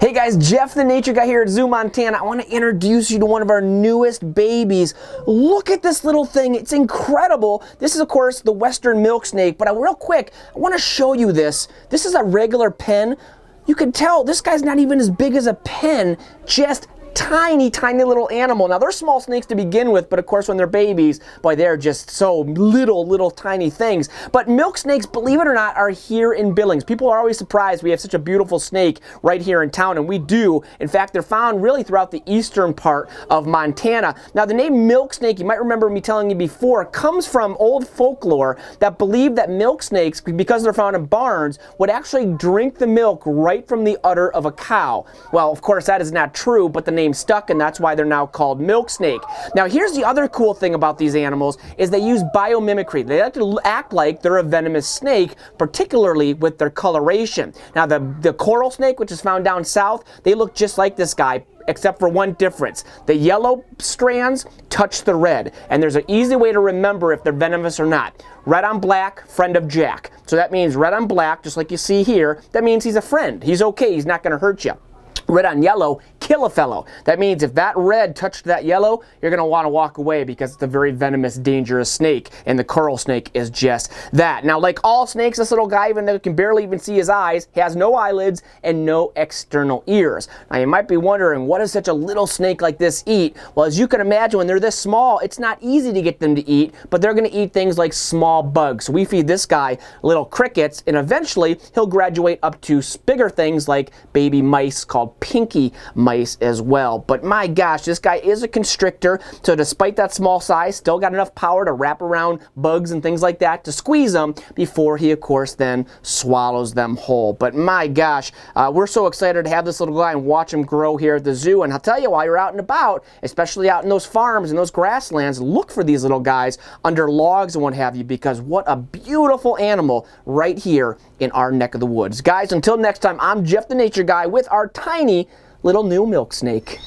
Hey guys, Jeff the Nature Guy here at ZooMontana. I want to introduce you to one of our newest babies. Look at this little thing. It's incredible. This is, of course, the western milk snake, but real quick, I want to show you this. This is a regular pen. You can tell this guy's not even as big as a pen, just tiny little animal. Now they're small snakes to begin with, but of course when they're babies, boy, they're just so little tiny things. But milk snakes, believe it or not, are here in Billings. People are always surprised we have such a beautiful snake right here in town, and we do. In fact, they're found really throughout the eastern part of Montana. Now the name milk snake, you might remember me telling you before, comes from old folklore that believed that milk snakes, because they're found in barns, would actually drink the milk right from the udder of a cow. Well, of course that is not true, but the name stuck, and that's why they're now called milk snake. Now here's the other cool thing about these animals is they use biomimicry. They like to act like they're a venomous snake, particularly with their coloration. Now the coral snake, which is found down south, they look just like this guy, except for one difference. The yellow strands touch the red, and there's an easy way to remember if they're venomous or not. Red on black, friend of Jack. So that means red on black, just like you see here, that means he's a friend. He's okay, he's not gonna hurt you. Red on yellow, kill a fellow. That means if that red touched that yellow, you're going to want to walk away because it's a very venomous, dangerous snake, and the coral snake is just that. Now, like all snakes, this little guy, even though you can barely even see his eyes, he has no eyelids and no external ears. Now, you might be wondering, what does such a little snake like this eat? Well, as you can imagine, when they're this small, it's not easy to get them to eat, but they're going to eat things like small bugs. So we feed this guy little crickets, and eventually he'll graduate up to bigger things like baby mice called pinky mice as well. But my gosh, this guy is a constrictor, so despite that small size, still got enough power to wrap around bugs and things like that to squeeze them before he, of course, then swallows them whole. But my gosh, we're so excited to have this little guy and watch him grow here at the zoo. And I'll tell you, while you're out and about, especially out in those farms and those grasslands, look for these little guys under logs and what have you, because what a beautiful animal right here in our neck of the woods. Guys, until next time, I'm Jeff the Nature Guy with our tiny little new milk snake.